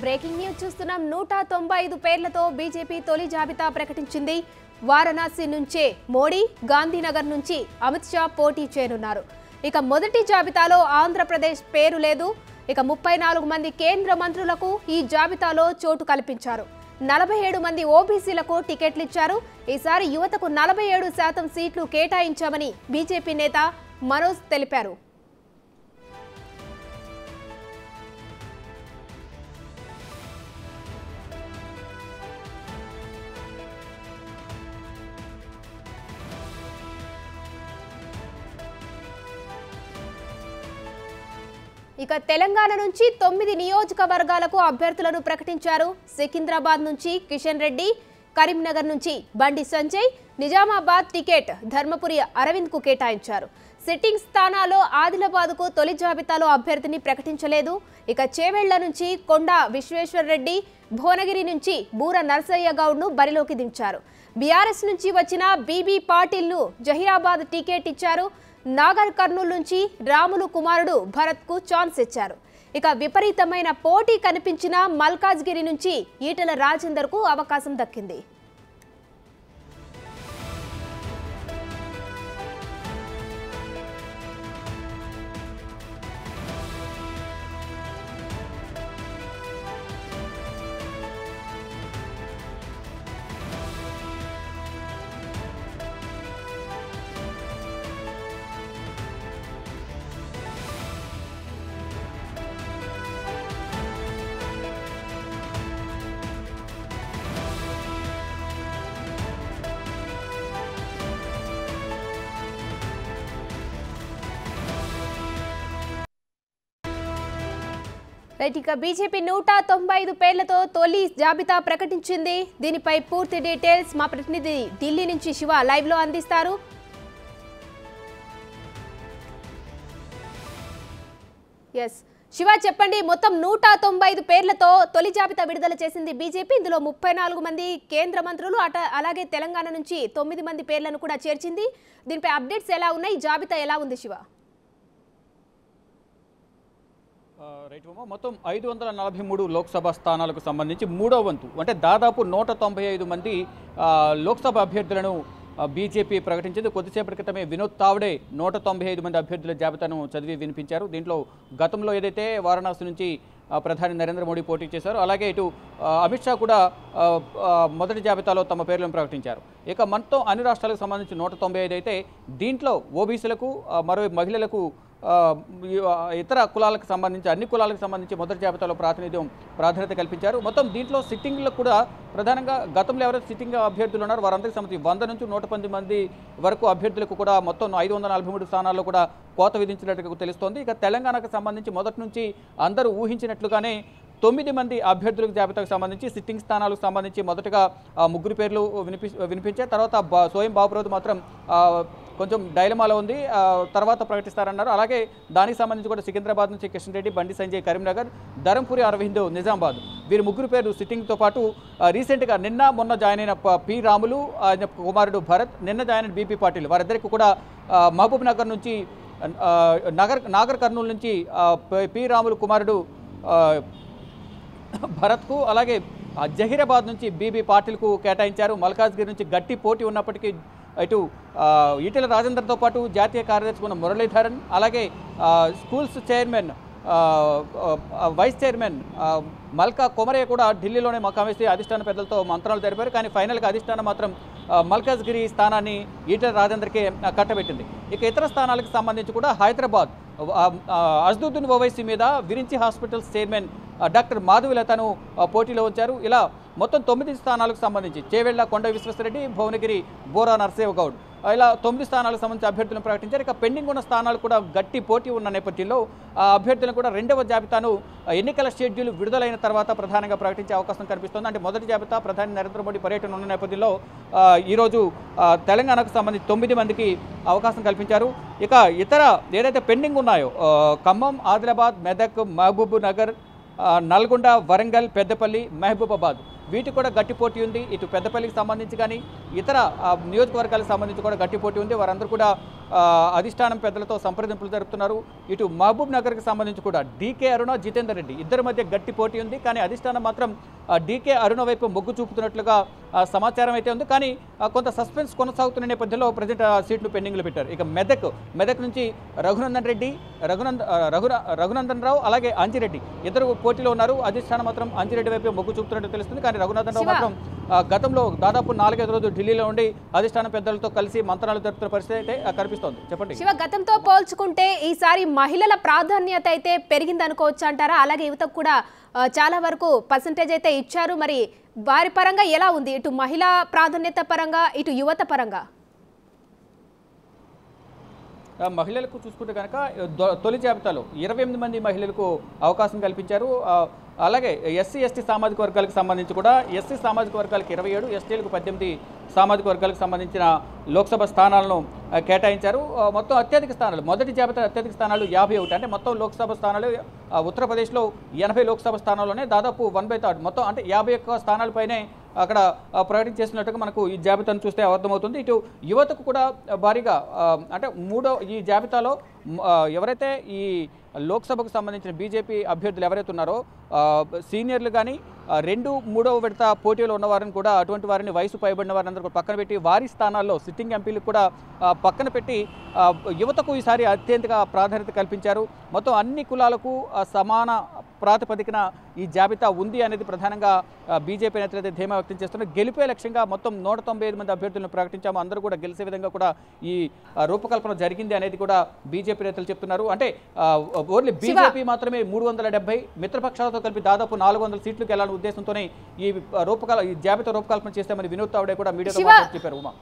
Breaking news చూస్తున్నాం. 195 పేర్లతో BJP తొలి జాబితా ప్రకటించింది. వారణాసి నుంచే మోడీ, గాంధీనగర్ నుంచి అమిత్ షా పోటీ చేయనున్నారు. ఇక మొదటి జాబితాలో ఆంధ్రప్రదేశ్ పేరు లేదు. ఇక 34 మంది కేంద్ర మంత్రులకు ఈ జాబితాలో చోటు కల్పించారు. 47 మంది ఓబీసీలకు టికెట్లు ఇచ్చారు. ఈసారి యువతకు 47% సీట్లు కేటాయించామని బీజేపీ నేత మనోజ్ తెలిపారు. ఇక తెలంగాణ నుంచి 9 నియోజకవర్గాలకు అభ్యర్థులను ప్రకటించారు. సికింద్రాబాద్ నుంచి కిషన్ రెడ్డి, కరీంనగర్ నుంచి బండి సంజయ్, నిజామాబాద్ టికెట్ ధర్మపురి అరవింద్ కు కేటాయించారు. సిట్టింగ్ స్థానాల్లో ఆదిలాబాద్కు తొలి జాబితాలో అభ్యర్థిని ప్రకటించలేదు. ఇక చేవెళ్ల నుంచి కొండా విశ్వేశ్వర్ రెడ్డి, భువనగిరి నుంచి బూర నరసయ్య గౌడ్ను బరిలోకి దించారు. బీఆర్ఎస్ నుంచి వచ్చిన బీబీ పాటిల్ను జహీరాబాద్ టికెట్ ఇచ్చారు. నాగర్ కర్నూలు నుంచి రాములు కుమారుడు భరత్కు ఛాన్స్ ఇచ్చారు. ఇక విపరీతమైన పోటీ కనిపించిన మల్కాజ్గిరి నుంచి ఈటెల రాజేందర్కు అవకాశం దక్కింది. ఇక బీజేపీ 195 పేర్లతో తొలి జాబితా ప్రకటించింది. దీనిపై పూర్తి డీటెయిల్స్ మా ప్రతినిధి ఢిల్లీ నుంచి శివ లైవ్ లో అందిస్తారు. ఎస్ శివ, చెప్పండి. మొత్తం 195 పేర్లతో తొలి జాబితా విడుదల చేసింది బీజేపీ. ఇందులో 34 మంది కేంద్ర మంత్రులు, అలాగే తెలంగాణ నుంచి 9 మంది పేర్లను కూడా చేర్చింది. దీనిపై అప్డేట్స్ ఎలా ఉన్నాయి? జాబితా ఎలా ఉంది శివ? రైట్ ఉమా, మొత్తం 543 లోక్సభ స్థానాలకు సంబంధించి మూడో వంతు అంటే దాదాపు 195 మంది లోక్సభ అభ్యర్థులను బీజేపీ ప్రకటించింది. కొద్దిసేపటి క్రితమే వినోద్ తావ్డే 195 మంది అభ్యర్థుల జాబితాను చదివి వినిపించారు. దీంట్లో గతంలో ఏదైతే వారణాసి నుంచి ప్రధాని నరేంద్ర మోడీ పోటీ చేశారు, అలాగే ఇటు అమిత్ షా కూడా మొదటి జాబితాలో తమ పేర్లను ప్రకటించారు. ఇక మొత్తం అన్ని రాష్ట్రాలకు సంబంధించి 195 అయితే దీంట్లో ఓబీసీలకు, మరో మహిళలకు, ఇతర కులాలకు సంబంధించి అన్ని కులాలకు సంబంధించి మొదటి జాబితాలో ప్రాధాన్యత కల్పించారు. మొత్తం దీంట్లో సిట్టింగ్లకు కూడా ప్రధానంగా గతంలో ఎవరైతే సిట్టింగ్ అభ్యర్థులు ఉన్నారో వారందరికీ సంబంధించి 100 నుంచి 110 మంది వరకు అభ్యర్థులకు కూడా మొత్తం 543 స్థానాల్లో కూడా కోత విధించినట్టుగా తెలుస్తోంది. ఇక తెలంగాణకు సంబంధించి మొదటి నుంచి అందరూ ఊహించినట్లుగానే 9 మంది అభ్యర్థులకు జాబితాకు సంబంధించి సిట్టింగ్ స్థానాలకు సంబంధించి మొదటగా 3 పేర్లు వినిపించాయి. తర్వాత సోయం బాబురావు మాత్రం కొంచెం డైలమాలో ఉంది, తర్వాత ప్రకటిస్తారన్నారు. అలాగే దానికి సంబంధించి కూడా సికింద్రాబాద్ నుంచి కిషన్ రెడ్డి, బండి సంజయ్ కరీంనగర్, ధరంపురి అరవింద్ నిజామాబాద్, వీరు 3 పేర్లు సిట్టింగ్తో పాటు రీసెంట్గా మొన్న జాయిన్ అయిన పి రాములు కుమారుడు భరత్, నిన్న జాయిన్ అయిన బీపీ పాటిల్, వారిద్దరికి కూడా మహబూబ్ నగర్ నుంచి నాగర్ కర్నూలు నుంచి పి రాములు కుమారుడు భరత్కు, అలాగే జహీరాబాద్ నుంచి బీబీ పాటిల్కు కేటాయించారు. మల్కాజ్గిరి నుంచి గట్టి పోటీ ఉన్నప్పటికీ ఇటు ఈటెల రాజేందర్తో పాటు జాతీయ కార్యదర్శి ఉన్న మురళీధరన్, అలాగే స్కూల్స్ చైర్మన్, వైస్ చైర్మన్ మల్కా కొమరయ్య కూడా ఢిల్లీలోనే మకామేసి అధిష్టాన పెద్దలతో మంత్రాలు జరిపారు. కానీ ఫైనల్గా అధిష్టానం మాత్రం మల్కాజ్గిరి స్థానాన్ని ఈటెల రాజేందర్కే కట్టబెట్టింది. ఇక ఇతర స్థానాలకు సంబంధించి కూడా హైదరాబాద్ అజ్దుద్దీన్ ఓవైసీ మీద విరించి హాస్పిటల్స్ చైర్మన్ డాక్టర్ మాధవిలతను పోటీలో ఉంచారు. ఇలా మొత్తం 9 స్థానాలకు సంబంధించి చేవెళ్ల కొండ విశ్వేశ్వరరెడ్డి, భువనగిరి బోరా నరసయ్య గౌడ్, ఇలా 9 స్థానాలకు సంబంధించి అభ్యర్థులను ప్రకటించారు. ఇక పెండింగ్ ఉన్న స్థానాలు కూడా గట్టి పోటీ ఉన్న నేపథ్యంలో అభ్యర్థులను కూడా రెండవ జాబితాను ఎన్నికల షెడ్యూల్ విడుదలైన తర్వాత ప్రధానంగా ప్రకటించే అవకాశం కనిపిస్తోంది. అంటే మొదటి జాబితా ప్రధాని నరేంద్ర మోడీ పర్యటన ఉన్న నేపథ్యంలో ఈరోజు తెలంగాణకు సంబంధించి 9 మందికి అవకాశం కల్పించారు. ఇక ఇతర ఏదైతే పెండింగ్ ఉన్నాయో ఖమ్మం, ఆదిలాబాద్, మెదక్, మహబూబ్ నగర్, నల్గొండ, వరంగల్, పెద్దపల్లి, మహబూబాబాద్ వీటికి కూడా గట్టి పోటీ ఉంది. ఇటు పెద్దపల్లికి సంబంధించి కానీ ఇతర నియోజకవర్గాలకు సంబంధించి కూడా గట్టి పోటీ ఉంది. వారందరూ కూడా అధిష్టానం పెద్దలతో సంప్రదింపులు జరుపుతున్నారు. ఇటు మహబూబ్ నగర్కి సంబంధించి కూడా డీకే అరుణ, జితేందర్ రెడ్డి ఇద్దరి మధ్య గట్టి పోటీ ఉంది. కానీ అధిష్టానం మాత్రం డీకే అరుణ వైపు మొగ్గు చూపుతున్నట్లుగా సమాచారం అయితే ఉంది. కానీ కొంత సస్పెన్స్ కొనసాగుతున్న నేపథ్యంలో ప్రజెంట్ సీట్ను పెండింగ్లో పెట్టారు. ఇక మెదక్ నుంచి రఘునందన్ రెడ్డి, రఘునందన్ రావు అలాగే అంజిరెడ్డి ఇద్దరు పోటీలో ఉన్నారు. అధిష్టానం మాత్రం అంజిరెడ్డి వైపు మొగ్గు చూపుతున్నట్టు తెలుస్తుంది. కానీ రఘునందన్ రావు మాత్రం గతంలో దాదాపు 4-5 రోజులు ఢిల్లీలో ఉండి అధిష్టానం పెద్దలతో కలిసి మంత్రాలు జరుపుతున్న పరిస్థితి అయితే కనిపిస్తోంది. చెప్పండి శివ, గతంతో పోల్చుకుంటే ఈసారి మహిళల ప్రాధాన్యత అయితే పెరిగింది అనుకోవచ్చు అంటారా? అలాగే యువతకు కూడా చాలా వరకు పర్సంటేజ్ అయితే ఇచ్చారు. మరి వారి పరంగా ఎలా ఉంది, ఇటు మహిళా ప్రాధాన్యత పరంగా ఇటు యువత పరంగా? మహిళలకు చూసుకుంటే కనుక తొలి జాబితాలో 28 మంది మహిళలకు అవకాశం కల్పించారు. అలాగే ఎస్సీ ఎస్టీ సామాజిక వర్గాలకు సంబంధించి కూడా ఎస్సీ సామాజిక వర్గాలకు 27, ఎస్టీలకు 18 సామాజిక వర్గాలకు సంబంధించిన లోక్సభ స్థానాలను కేటాయించారు. మొత్తం అత్యధిక స్థానాలు, మొదటి జాబితా అత్యధిక స్థానాలు 51. అంటే మొత్తం లోక్సభ స్థానాలు ఉత్తరప్రదేశ్లో 80 లోక్సభ స్థానాల్లోనే దాదాపు 1/3 మొత్తం అంటే 51 స్థానాలపైనే అక్కడ ప్రకటన చేసినట్టుగా మనకు ఈ జాబితాను చూస్తే అర్థమవుతుంది. ఇటు యువతకు కూడా భారీగా అంటే ఈ జాబితాలో ఎవరైతే ఈ లోక్సభకు సంబంధించిన బీజేపీ అభ్యర్థులు ఎవరైతే ఉన్నారో సీనియర్లు కానీ 2, 3వ విడత పోటీలో ఉన్నవారిని కూడా అటువంటి వారిని వయసు పైబడిన వారిని అందరూ పక్కన పెట్టి వారి స్థానాల్లో సిట్టింగ్ ఎంపీలకు కూడా పక్కన పెట్టి యువతకు ఈసారి అత్యంత ప్రాధాన్యత కల్పించారు. మొత్తం అన్ని కులాలకు సమాన ప్రాతిపదికన ఈ జాబితా ఉంది అనేది ప్రధానంగా బీజేపీ నేతలైతే ధీమా వ్యక్తం చేస్తున్నారు. గెలిపే లక్ష్యంగా మొత్తం 195 మంది అభ్యర్థులను ప్రకటించాము, అందరూ కూడా గెలిచే విధంగా కూడా ఈ రూపకల్పన జరిగింది అనేది కూడా బీజేపీ నేతలు చెప్తున్నారు. అంటే ఓన్లీ బీజేపీ మాత్రమే 370, మిత్రపక్షాలతో కలిపి దాదాపు 400 సీట్లకు వెళ్లాలనే ఉద్దేశంతోనే ఈ జాబితా రూపకల్పన చేస్తామని వినోద్ తావడే కూడా మీడియాతో చెప్పారు. ఉమా.